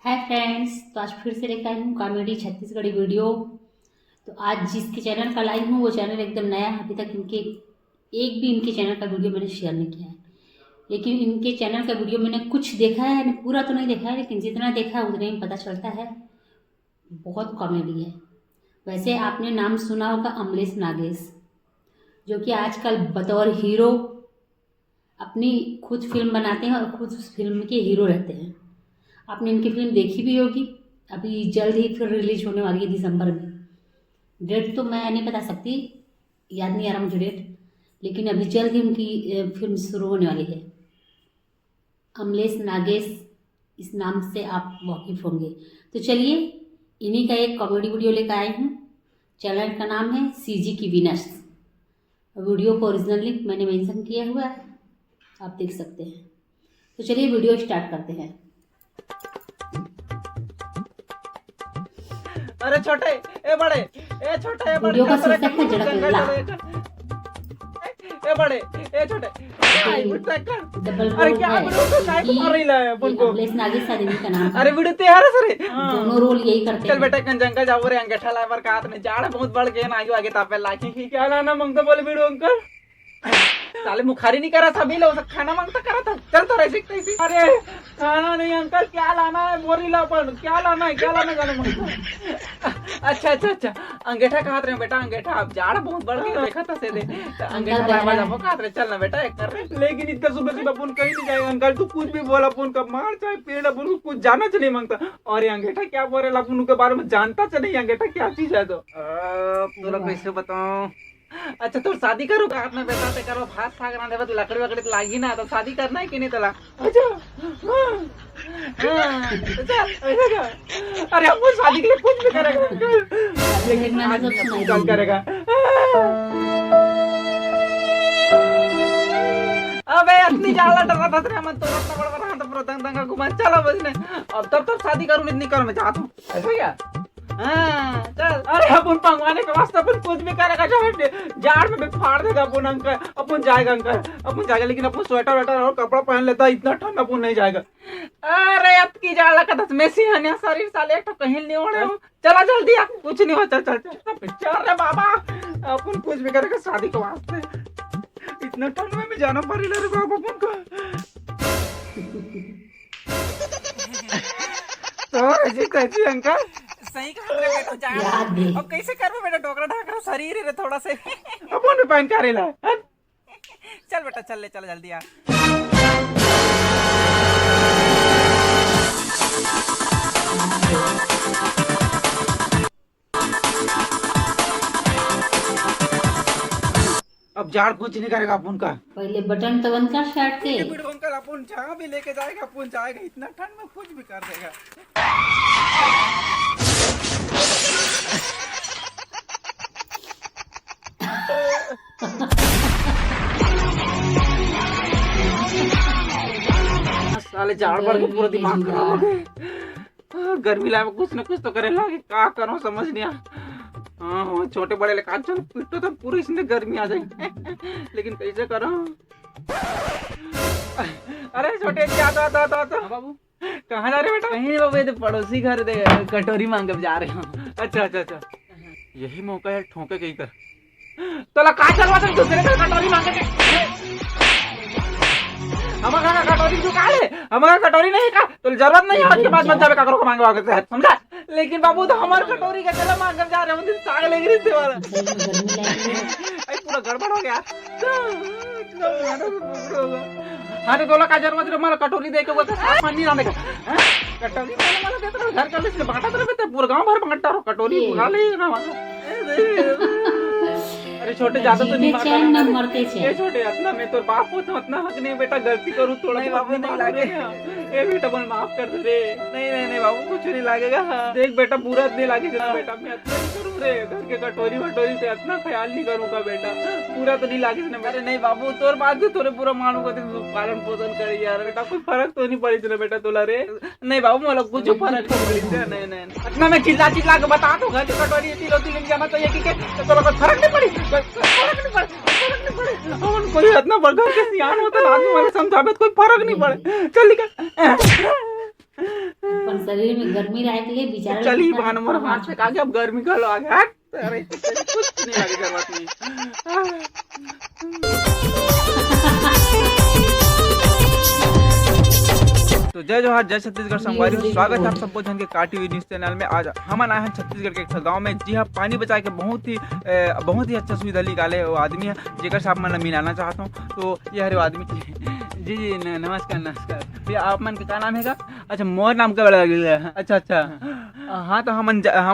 Hi friends, तो आज फिर से लेकर आई हूँ कॉमेडी छत्तीसगढ़ी वीडियो। तो आज जिसके चैनल पर लाई हूँ वो चैनल एकदम नया है। अभी तक एक भी इनके चैनल का वीडियो मैंने शेयर नहीं किया है। लेकिन इनके चैनल का वीडियो मैंने कुछ देखा है, पूरा तो नहीं देखा है, लेकिन जितना देखा है उतने ही पता चलता है बहुत कॉमेडी है। वैसे आपने नाम सुना होगा अमलेश नागेश, जो कि आजकल बतौर हीरो अपनी खुद फिल्म बनाते हैं और खुद उस फिल्म के हीरो रहते हैं। आपने इनकी फिल्म देखी भी होगी, अभी जल्द ही फिर रिलीज होने वाली है दिसंबर में। डेट तो मैं नहीं बता सकती, याद नहीं आ रहा मुझे डेट, लेकिन अभी जल्द ही उनकी फिल्म शुरू होने वाली है। अमलेश नागेश इस नाम से आप वाकिफ होंगे। तो चलिए इन्हीं का एक कॉमेडी वीडियो लेकर आई हूँ। चैनल का नाम है सीजी की विनर्स। वीडियो को ओरिजिनल लिंक मैंने मेंशन किया हुआ है, आप देख सकते हैं। तो चलिए वीडियो स्टार्ट करते हैं। अरे छोटे ए बड़े, ए छोटे ए बड़े, वीडियो का शीर्षक है जड़कल्ला। ए बड़े ए छोटे आई बिट्टा कर। डबल अरे क्या वीडियो तो लाइक मार रही है अपन को। अमलेश नागेश आदमी का नाम है। अरे वीडियो तैयार है सर, दोनों रोल यही करते चल हैं। बेटा कंजंका जाओ रे अंगूठा लाए पर कात में जाड़ बहुत बढ़ गए ना, आगे आगे तापे लाकी की क्या लाना मांगता बोले वीडियो अंकल। साले मुखारी नहीं करा था, भी लोग खाना मांगता करा था। चल तो ऐसे कैसे, अरे खाना नहीं अंकल, क्या लाना है बोरी ला पर, क्या लाना है, क्या लाना जाने मांगता। अच्छा अच्छा अच्छा अंगूठा कहा रहे बेटा, अंगूठा अब जाड़ बहुत बढ़ गया देखा था से दे अंगूठा लावा जाबो कहा रहे। चल ना बेटा एक कर रहे, लेकिन इतना सुबह सुबह अपन कहीं नहीं जाएगा अंकल। तू कुछ भी बोला अपन का मार चाहे पेड़ अपन को कुछ जाना चाहिए मांगता। और ये अंगूठा क्या बोल रहे अपन के बारे में जानता चाहिए अंगूठा क्या चीज है। तो तोला कैसे बताऊं। अच्छा तो शादी करो का अपना बेटा से करो, भात साग ना देवे तो लकड़ी वकड़ी तो लागी ना, तो शादी करना है कि नहीं तला। अच्छा तो चल ऐसा क्या, अरे हम शादी के लिए कुछ भी करेगा लेकिन आज चल करेगा। अबे इतनी ज्यादा डरा था तेरे मन तो इतना बड़ा बड़ा तो प्रतंग दंगा घुमा चलो बस ने। अब तब शादी करूं इतनी करो मैं चाहता हूं ऐसा क्या। हाँ चल, अरे अपन पंगवाने के वास्ते अपन कुछ भी करेगा, जाड़ में भी फाड़ देगा अपन अंकल। अपन जाएगा अंकल, अपन जाएगा, लेकिन अपन स्वेटर वेटर और कपड़ा पहन लेता, इतना ठंड अपन नहीं जाएगा। अरे अब की जाड़ लगा था मेसी हनिया शरीर साले एक तो कहीं नहीं ओढ़े हो। चला जल्दी आ, कुछ नहीं हो, चल चल चल चल रे बाबा। अपन कुछ भी करेगा शादी के वास्ते, इतना ठंड में भी जाना पड़ेगा रे बाबा अपन को। तो ऐसे कैसे अंकल सही कहा रे बेटा, जा अब कैसे करबे बेटा, टोकरा ढाकरा शरीर रे थोड़ा से अपन पहन करेला। चल बेटा चल ले, चल जल्दी आ। अब जाड़ कुछ नहीं करेगा अपन का, पहले बटन तो बंद कर शर्ट के। अंकल अपन जहाँ भी लेके जाएगा अपन जाएगा, इतना ठंड में कुछ भी कर देगा। साले जाड़ बढ़ के पूरा दिमाग खराब हो गया। गर्मी लाए कुछ न कुछ तो करे लागे, क्या करो समझ नहीं आ। हाँ छोटे बड़े ले काट चल पिटो तो पूरी इसमें गर्मी आ जाएगी। लेकिन कैसे करो। अरे छोटे क्या तो बाबू कहाँ जा रहे बेटा। कहीं नहीं बाबू, ये तो पड़ोसी घर दे कटोरी मांग जा रहे हो। अच्छा अच्छा अच्छा यही मौका है ठोके कहीं कर। तो ला कहाँ चलवा तुम दूसरे का कटोरी मांगे थे। हमारा कटोरी जो का है, हमारा कटोरी नहीं का तो जरूरत नहीं है आज के बाद मत जावे काकरो को मांगे वागे है समझा। लेकिन बाबू तो हमार कटोरी का चला मांग जा रहे हैं, साग लेग रही थी वाला। आई पूरा गड़बड़ हो गया। हाँ तो तोला का जरूरत है हमारा कटोरी दे के वो पानी ना देगा कटोरी वाला देता है घर का लिस्ट बांटा तो पूरा गांव भर बांटा रहो कटोरी खा ले ना। अरे छोटे ज्यादा तो नहीं मरते ये छोटे इतना मैं तो बाप हो तो इतना हक नहीं बेटा, गलती करूँ थोड़ा ही बाबू नहीं लगेगा। ये बेटा बन माफ कर दे रे। नहीं नहीं नहीं बाबू कुछ नहीं लगेगा। देख बेटा पूरा नहीं लगेगा बेटा, मैं इतना नहीं करूँ रे, घर के कटोरी वटोरी पे इतना ख्याल नहीं करूँगा बेटा, पूरा तो नहीं लगेगा ना। अरे नहीं बाबू तोर बात से थोड़े पूरा मानूंगा, पालन पोषण करे यार बेटा, कोई फर्क तो नहीं पड़ी बेटा तोला रे। नहीं बाबू मतलब कुछ फर्क नहीं नहीं इतना मैं चिल्ला चिल्ला के बता दो घर की कटोरी तीन तीन जाना चाहिए कि फर्क नहीं पड़ी, फर्क नहीं पड़े। कोई इतना बड़ा के सियान होता है आदमी वाले समझावे तो कोई फर्क नहीं पड़े। चल निकल। शरीर में गर्मी रहे के लिए बेचारा चल ही इतना बहाना मोर हाथ से का अब गर्मी का लो आगे हट अरे कुछ नहीं लगी जरूरत नहीं। तो जय जोहार जय छत्तीसगढ़ संगवारी हो, स्वागत है आप सबको जन के टीवी न्यूज चैनल में। आज हम आए हैं छत्तीसगढ़ के एक गांव में। जी हाँ, पानी बचा के बहुत ही अच्छा सुविधा निकाले वो आदमी है जेकर से आप मन मिलाना चाहता हूँ। तो ये हरे आदमी जी जी नमस्कार नमस्कार भैया, आप मन का क्या नाम है? अच्छा मोर नाम का बड़ा है। अच्छा हाँ, तो हम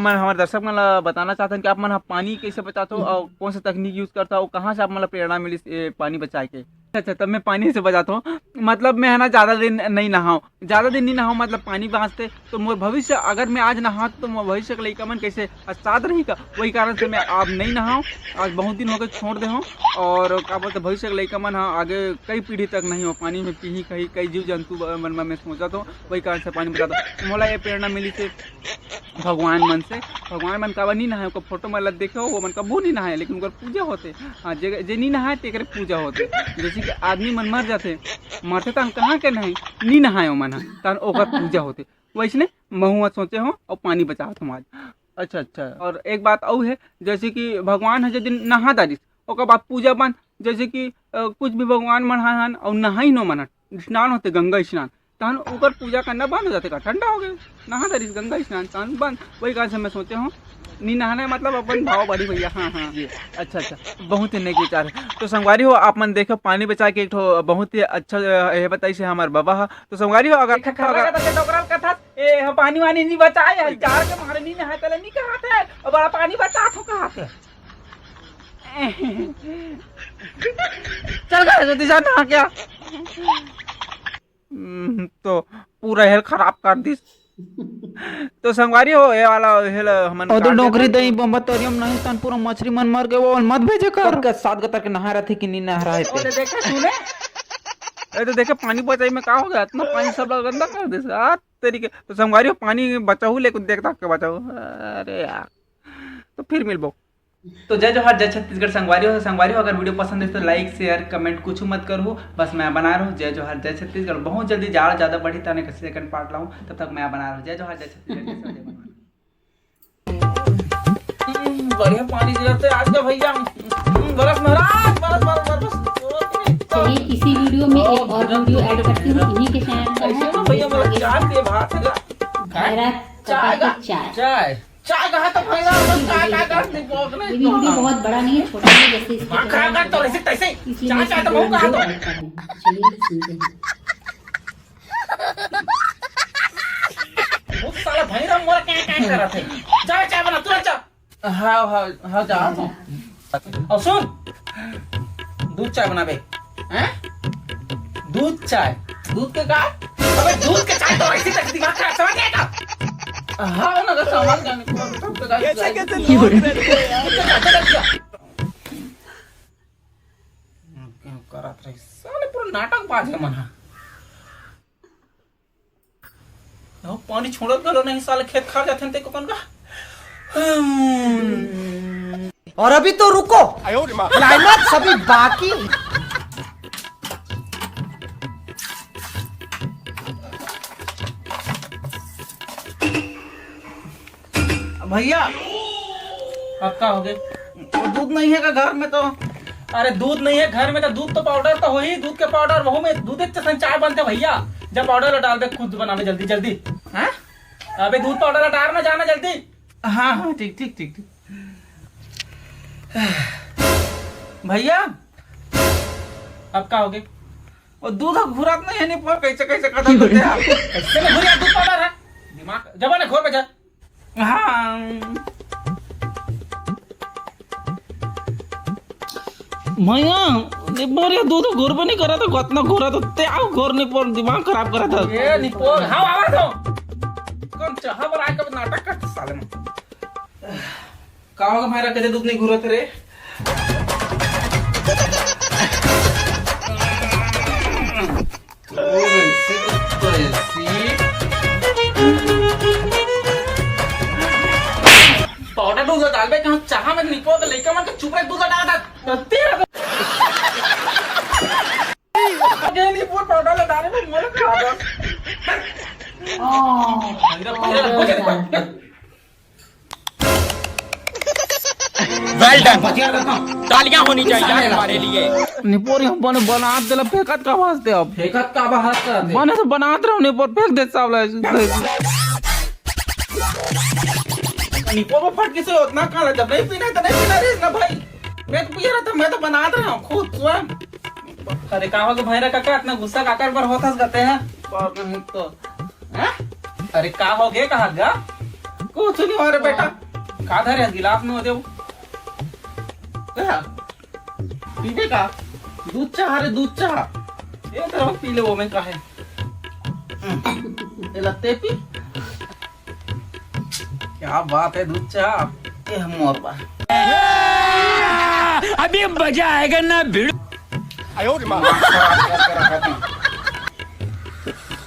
हमारे दर्शक मन बताना चाहते हैं कि आप मन पानी कैसे बचाते हो और कौन सा तकनीक यूज करता हो, कहाँ से आप मतलब प्रेरणा मिली पानी बचाए के? अच्छा, तब मैं पानी से बचाता हूँ। मतलब मैं है ना ज़्यादा दिन नहीं नहाऊँ मतलब पानी वास्ते। तो मोर भविष्य अगर मैं आज नहा तो मोर भविष्य के लइका मन कैसे साथ रही का, वही कारण से मैं अब नहीं नहाऊँ। आज बहुत दिन हो गए छोड़ दे हूँ। और क्या बोलते भविष्य के लइका मन आगे कई पीढ़ी तक नहीं हो पानी में पी कई जीव जंतु मन में मैं सोचा तो वही कारण से पानी बचाता हूँ। मोला ये प्रेरणा मिली से भगवान मन का नहीं नहाए, फोटो में देखे हो वो मन कबू नहीं नहाए, लेकिन उनका पूजा होते। हाँ, जे नहीं नहाए तेकर पूजा होते। जैसे कि आदमी मन मर जाते तन कहाँ के नहीं नहाए मन तन ओकर पूजा होते, वैसने महू सोचे हो और पानी बचाओ तुम आज। अच्छा और एक बात और है, जैसे कि भगवान है यदि नहा दारिस ओकर बाद पूजा बन, जैसे कि कुछ भी भगवान मन हन और नहाई नो मन स्नान होते गंगा स्नान तहन ओकर पूजा करना बंद हो जाते का, ठंडा हो गए नहा दारिस गंगा स्नान तहन बंद। वही कारण से मैं सोचे हूँ नहीं नहाने मतलब अपन भाव बड़ी भैया। हाँ जी अच्छा बहुत ही नेक विचार है। तो संगवारी हो आप मन देखो पानी बचा के एक ठो बहुत ही अच्छा ये बताई से हमारे बाबा है। तो संगवारी हो अगर पानी वानी नहीं बचाए जार के मारे नहीं नहाए तले नहीं कहते और बड़ा पानी बचा तो कहते चल गए दिशा नहा क्या तो पूरा हेल खराब कर दी। तो संगवारी हो ये वाला हेल हमन और डोंगरी दही बम्बतरियम नहीं तन पूरा मछली मन मर गए वो मत भेजे कर के साथ गतर के नहा रहे थे कि नहीं नहा रहे थे। देखा तूने तो देखे पानी बचाई में का हो गया, इतना पानी सब लोग गंदा कर दे यार तरीके। तो संगवारी हो पानी बचाऊ लेकिन देखता के बचाऊ। अरे यार तो फिर मिलबो। तो जय जोहार जय छत्तीसगढ़ संगवारी हो अगर वीडियो पसंद है तो लाइक शेयर कमेंट कुछ मत करो, बस मैं बना रहा हूँ। जय जोहार जय छत्तीसगढ़। बहुत जल्दी जाड़ ज़्यादा बढ़ी था नहीं सेकंड पार्ट लाऊं, तब तक मैं बना रहा हूँ। जय जोहार जय छत्तीसगढ़। बढ़िया पानी जरूरत है आज का भैया, बरस महाराज बरस। चलिए इसी वीडियो में एक और वीडियो ऐड करती हूँ इन्हीं के चैनल पर। भैया मतलब चाय के भात चाय कहा तो भैया ये वीडियो बहुत बड़ा नहीं है, छोटा है, जैसे इसके चाय तो बहुत कहा तो चलिए सुनते हैं। बहुत साला भैया मोर क्या कर रहा थे चाय बना तुरंत जा। हाँ जा और सुन दूध चाय बनाबे हैं दूध के का अबे दूध के चाय तो ऐसे तक दिमाग खराब समझ गया का। हाँ ना का सामान जाने कैसे लोग रहते यार क्या करत रही साले पूरा नाटक बाज है मन। हो पानी छोड़त गलो नहीं साले खेत खा जाते ते को कौन का। और अभी तो रुको क्लाइमैक्स अभी बाकी। भैया पक्का हो गए दूध नहीं है का घर में तो। अरे दूध नहीं है घर में तो दूध तो पाउडर तो हो ही, दूध के पाउडर वहू में दूध एक चाय बनते भैया। जब पाउडर डाल दे खुद बनावे जल्दी हैं। अबे दूध पाउडर डाल ना जाना जल्दी। हाँ ठीक भैया अब का हो गए और दूध घुरात नहीं है नहीं पर कैसे कदम करते हैं कैसे में घुरिया दूध पाउडर है दिमाग जब ने घोर पे जा। हाँ भैया निपोर दूध घोर पे नहीं करा था गतना घोरा तो ते आओ घोर नहीं पर दिमाग खराब करा था ये निपोर। हाँ आवाज दो कौन चाह पर आके नाटक करते साले में का होगा मेरा कदे दूध नहीं घुरा थे रे। पाउडर दूध डाल बे कहां चाह में निपो के लइका मन के चुप रहे दूध डाल दा तेरा आगे निपो पाउडर डाले में मोल खा वेल डन, तालियां होनी चाहिए हमारे लिए। निपोर हम बने बना देला फेंकत का वास्ते अब फेंकत का बाहर कर दे बने तो बनात रहो निपोर फेंक दे सब निपोर में फट किसे उतना काला जब नहीं पीना तो नहीं पीना रे ना भाई मैं तो पी रहा था मैं तो बना रहा हूँ खुद स्वयं। अरे कहा के भैरा काका इतना गुस्सा काकर पर होता गते हैं और नहीं तो हैं? अरे का हो गए कहा गा कुछ नहीं हो रे बेटा का धरे गिलास में हो दे क्या पीने का दूध चाह रे दूध चाह ये तरह पी ले वो में का है ये लत्ते पी क्या बात है दूध चाह ये मोर बा अभी मजा आएगा ना भिड़।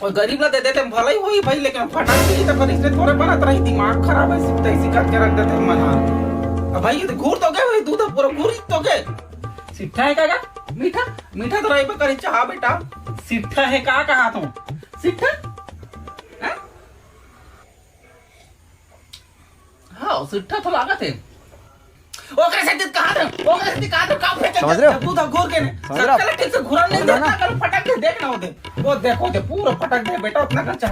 और गरीब ला दे देते हम भला ही वही भाई लेकिन फटाक से तो पर इसने थोड़े बनात रही दिमाग खराब है सिर्फ ऐसी करके रख देते हम मना अब भाई ये तो घूर तो गए भाई दूध पूरा घूर ही तो गए सिट्ठा है काका मीठा मीठा तो रही पे करे चाह बेटा सिट्ठा है का कहा तुम सिट्ठा हैं? हाँ सिट्ठा तो लागत है ओकरे से दित कहां रे ओकरे से कहां रे का फेंक समझ रहे हो दूध घूर के ने चल ठीक से घूरन नहीं देता कल फटक के देखना होते वो देखो दे पूरा फटक दे बेटा उतना कर चाह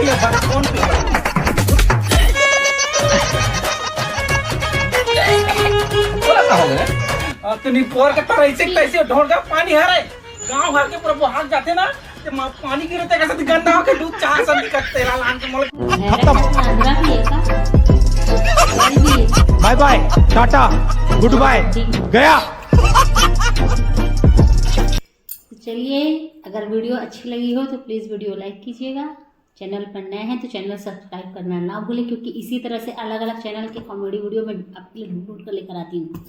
ये बात कौन पे बोला का हो गया अब तो निपोर के तरह ऐसे कैसे ढोल का पानी है रे गांव भर के पूरा बहाग जाते ना ते पानी गिरते कैसे गंदा होके दूध चाह सब निकलते तेरा लान के मोल bye bye tata good bye गया। चलिए अगर वीडियो अच्छी लगी हो तो प्लीज़ वीडियो लाइक कीजिएगा। चैनल पर नए हैं तो चैनल सब्सक्राइब करना ना भूलें क्योंकि इसी तरह से अलग अलग चैनल के कॉमेडी वीडियो मैं आपके लिए ढूंढ कर लेकर आती हूँ।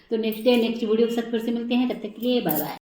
तो नेक्स्ट वीडियो के साथ फिर से मिलते हैं, तब तक के लिए बाय बाय।